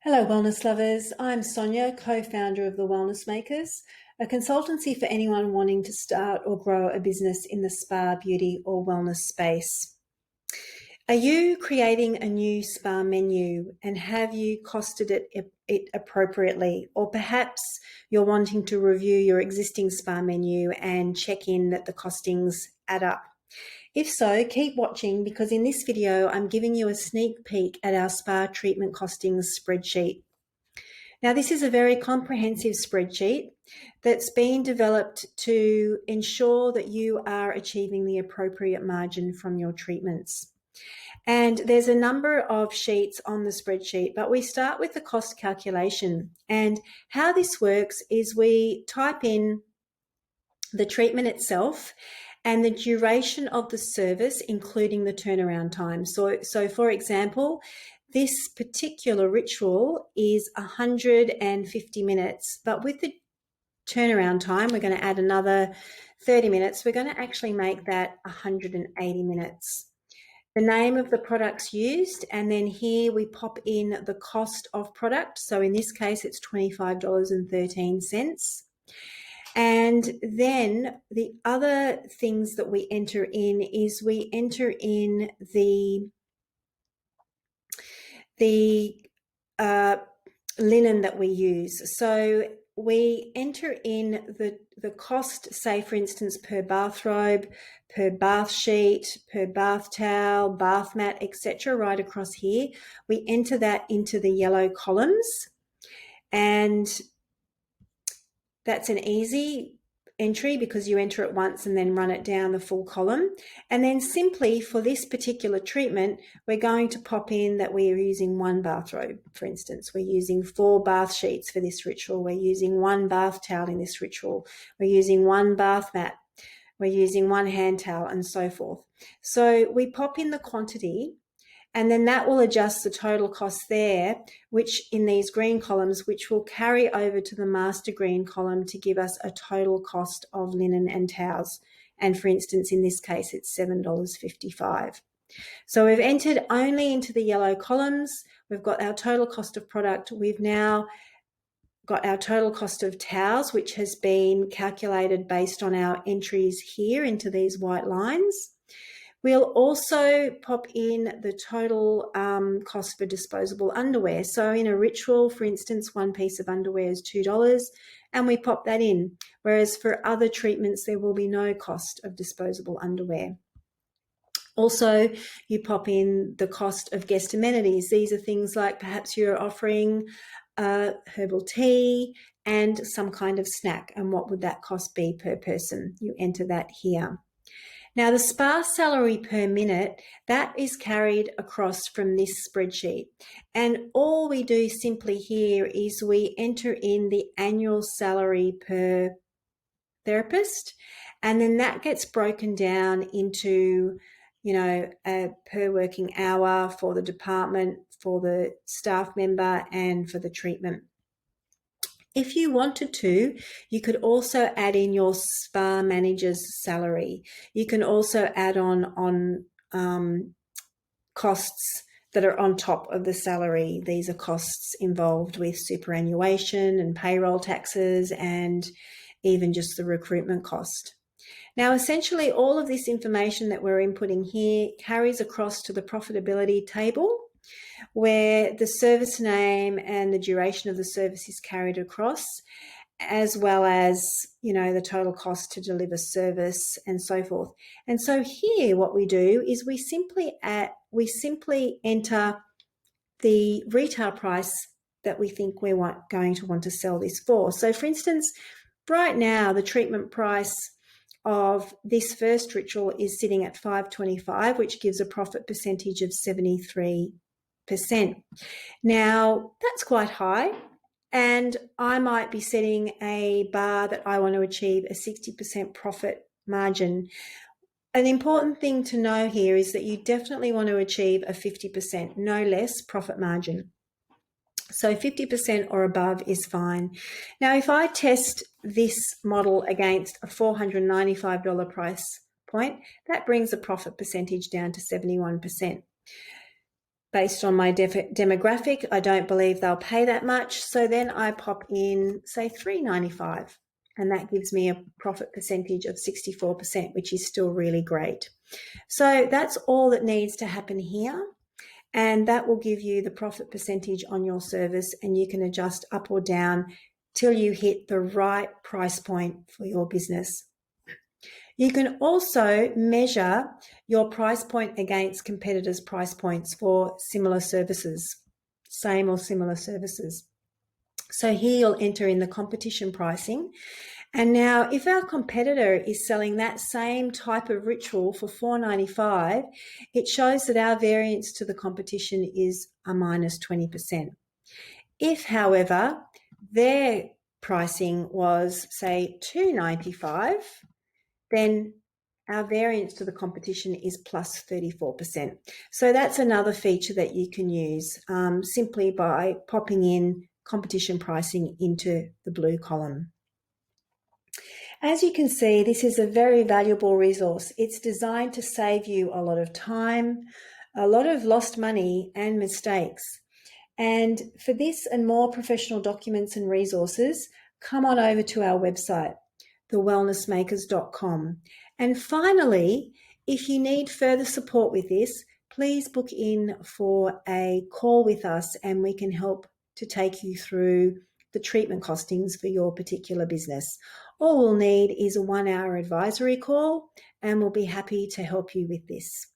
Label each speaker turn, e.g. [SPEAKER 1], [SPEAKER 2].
[SPEAKER 1] Hello, wellness lovers. I'm Sonia, co-founder of The Wellness Makers, a consultancy for anyone wanting to start or grow a business in the spa, beauty, or wellness space. Are you creating a new spa menu and have you costed it appropriately? Or perhaps you're wanting to review your existing spa menu and check in that the costings add up. If so, keep watching because in this video, I'm giving you a sneak peek at our spa treatment costings spreadsheet. Now, this is a very comprehensive spreadsheet that's been developed to ensure that you are achieving the appropriate margin from your treatments. And there's a number of sheets on the spreadsheet, but we start with the cost calculation. And how this works is we type in the treatment itself and the duration of the service, including the turnaround time. So for example, this particular ritual is 150 minutes, but with the turnaround time, we're going to add another 30 minutes. We're going to actually make that 180 minutes. The name of the products used, and then here we pop in the cost of product. So in this case, it's $25.13. And then the other things that we enter in is we enter in the linen that we use. So we enter in the cost, say for instance, per bathrobe, per bath sheet, per bath towel, bath mat, etc. right across here. We enter that into the yellow columns, and that's an easy entry because you enter it once and then run it down the full column. And then simply for this particular treatment, we're going to pop in that we are using one bathrobe, for instance. We're using 4 bath sheets for this ritual. We're using 1 bath towel in this ritual. We're using 1 bath mat. We're using 1 hand towel and so forth. So we pop in the quantity, and then that will adjust the total cost there, which in these green columns, which will carry over to the master green column to give us a total cost of linen and towels. And for instance, in this case, it's $7.55. So we've entered only into the yellow columns. We've got our total cost of product. We've now got our total cost of towels, which has been calculated based on our entries here into these white lines. We'll also pop in the total cost for disposable underwear. So in a ritual, for instance, 1 piece of underwear is $2, and we pop that in. Whereas for other treatments, there will be no cost of disposable underwear. Also, you pop in the cost of guest amenities. These are things like perhaps you're offering herbal tea and some kind of snack. And what would that cost be per person? You enter that here. Now, the spa salary per minute, that is carried across from this spreadsheet. And all we do simply here is we enter in the annual salary per therapist, and then that gets broken down into, a per working hour for the department, for the staff member, and for the treatment. If you wanted to, you could also add in your spa manager's salary. You can also add on costs that are on top of the salary. These are costs involved with superannuation and payroll taxes and even just the recruitment cost. Now, essentially, all of this information that we're inputting here carries across to the profitability table, where the service name and the duration of the service is carried across, as well as, the total cost to deliver service and so forth. And so here what we do is we simply enter the retail price that we think we're going to want to sell this for. So for instance, right now the treatment price of this first ritual is sitting at $5.25, which gives a profit percentage of 73%. Now, that's quite high, and I might be setting a bar that I want to achieve a 60% profit margin. An important thing to know here is that you definitely want to achieve a 50%, no less, profit margin. So 50% or above is fine. Now, if I test this model against a $495 price point, that brings the profit percentage down to 71%. based on my demographic, I don't believe they'll pay that much. So then I pop in, say, $3.95, and that gives me a profit percentage of 64%, which is still really great. So that's all that needs to happen here. And that will give you the profit percentage on your service, and you can adjust up or down till you hit the right price point for your business. You can also measure your price point against competitors' price points for similar services, same or similar services. So here you'll enter in the competition pricing. And now if our competitor is selling that same type of ritual for $4.95, it shows that our variance to the competition is a minus 20%. If, however, their pricing was, say, $2.95, then our variance to the competition is plus 34%. So that's another feature that you can use simply by popping in competition pricing into the blue column. As you can see, this is a very valuable resource. It's designed to save you a lot of time, a lot of lost money and mistakes. And for this and more professional documents and resources, come on over to our website, thewellnessmakers.com. And finally, if you need further support with this, please book in for a call with us and we can help to take you through the treatment costings for your particular business. All we'll need is a 1-hour advisory call and we'll be happy to help you with this.